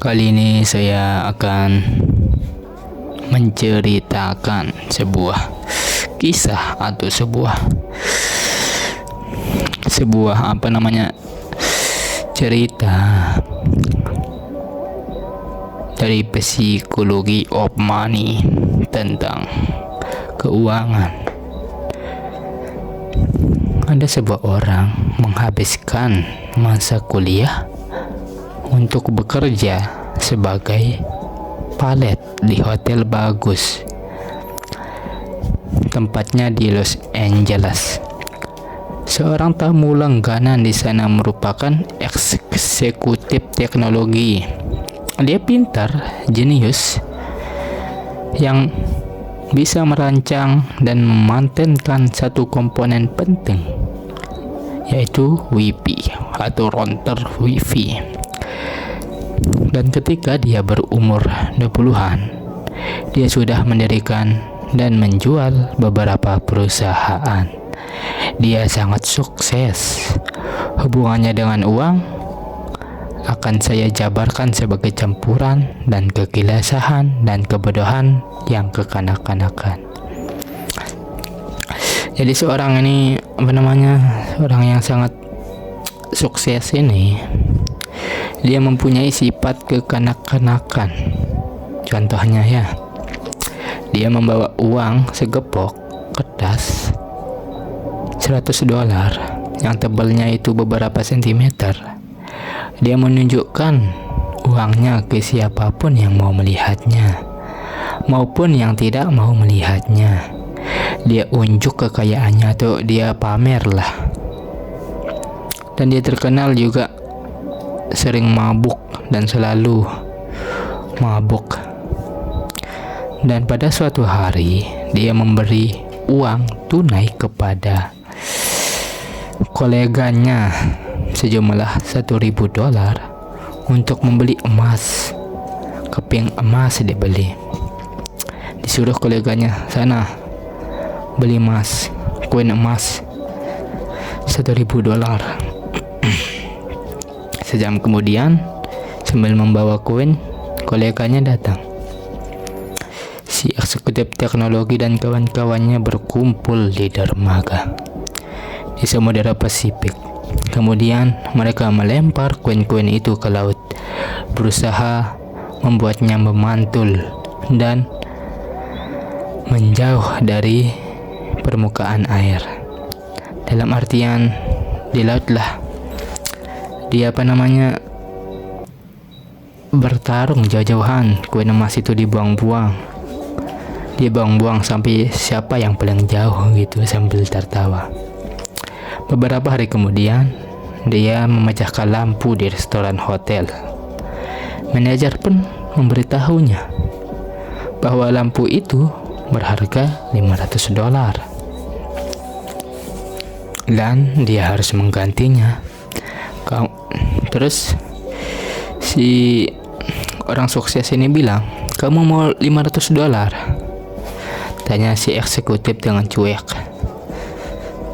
Kali ini saya akan menceritakan sebuah kisah atau sebuah cerita dari psikologi of money tentang keuangan. Ada sebuah orang menghabiskan masa kuliah untuk bekerja sebagai valet di hotel bagus. Tempatnya di Los Angeles. Seorang tamu langganan di sana merupakan eksekutif teknologi. Dia pintar, jenius, yang bisa merancang dan memantenkan satu komponen penting, yaitu Wi-Fi atau router Wi-Fi. Dan ketika dia berumur 20-an, dia sudah mendirikan dan menjual beberapa perusahaan. Dia sangat sukses. Hubungannya dengan uang akan saya jabarkan sebagai campuran dan kegelisahan dan kebodohan yang kekanak-kanakan. Jadi seorang ini orang yang sangat sukses ini, dia mempunyai sifat kekanak-kanakan. Contohnya dia membawa uang segepok kertas $100 yang tebalnya itu beberapa sentimeter. Dia menunjukkan uangnya ke siapapun yang mau melihatnya maupun yang tidak mau melihatnya. Dia unjuk kekayaannya atau dia pamer lah. Dan dia terkenal juga sering mabuk dan selalu mabuk. Dan pada suatu hari dia memberi uang tunai kepada koleganya sejumlah $1.000 untuk membeli emas. Keping emas dibeli. Disuruh koleganya, sana beli emas, koin emas $1.000. Sejam kemudian, sambil membawa koin, koleganya datang. Si eksekutif teknologi dan kawan-kawannya berkumpul di dermaga di Samudera Pasifik. Kemudian mereka melempar koin-koin itu ke laut, berusaha membuatnya memantul dan menjauh dari permukaan air. Dalam artian di laut lah dia bertarung jauh-jauhan. Koin emas itu dibuang-buang sampai siapa yang paling jauh gitu, sambil tertawa. Beberapa hari kemudian dia memecahkan lampu di restoran hotel. Manajer pun memberitahunya bahwa lampu itu berharga $500 dan dia harus menggantinya. Terus si orang sukses ini bilang, "Kamu mau $500?" Tanya si eksekutif dengan cuek,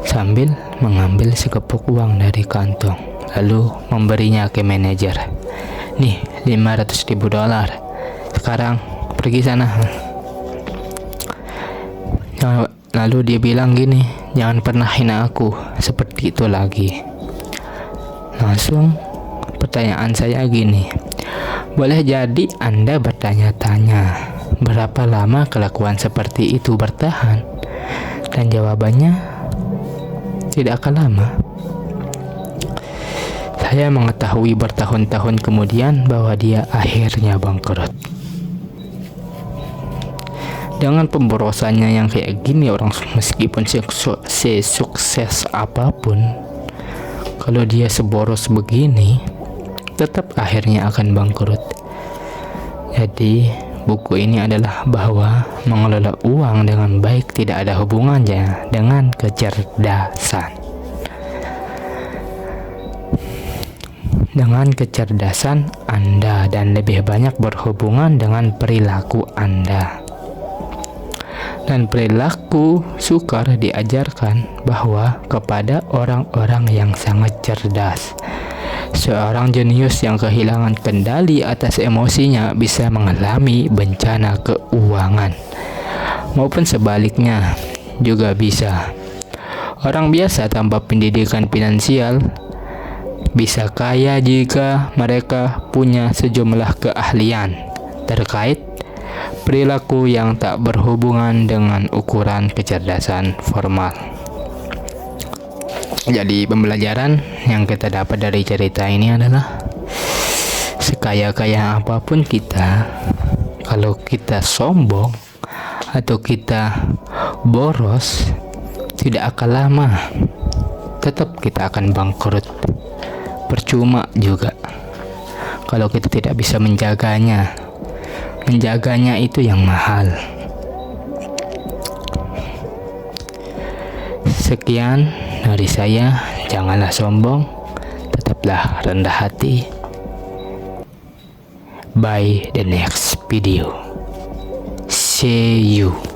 sambil mengambil sekepuk uang dari kantong, lalu memberinya ke manajer. "Nih, $500.000. Sekarang pergi sana." Lalu dia bilang gini, "Jangan pernah hina aku seperti itu lagi." Langsung pertanyaan saya gini, boleh jadi Anda bertanya-tanya, berapa lama kelakuan seperti itu bertahan? Dan jawabannya tidak akan lama. Saya mengetahui bertahun-tahun kemudian bahwa dia akhirnya bangkrut. Dengan pemborosannya yang kayak gini, orang meskipun sukses apapun, kalau dia seboros begini, tetap akhirnya akan bangkrut. Jadi buku ini adalah bahwa mengelola uang dengan baik tidak ada hubungannya dengan kecerdasan. Dengan kecerdasan Anda dan lebih banyak berhubungan dengan perilaku Anda. Dan perilaku sukar diajarkan bahwa kepada orang-orang yang sangat cerdas. Seorang jenius yang kehilangan kendali atas emosinya bisa mengalami bencana keuangan, maupun sebaliknya juga bisa. Orang biasa tanpa pendidikan finansial bisa kaya jika mereka punya sejumlah keahlian terkait perilaku yang tak berhubungan dengan ukuran kecerdasan formal. Jadi pembelajaran yang kita dapat dari cerita ini adalah sekaya-kaya apapun kita, kalau kita sombong atau kita boros, tidak akan lama tetap kita akan bangkrut. Percuma juga kalau kita tidak bisa menjaganya. Menjaganya itu yang mahal. Sekian dari saya. Janganlah sombong, tetaplah rendah hati. By the next video. See you.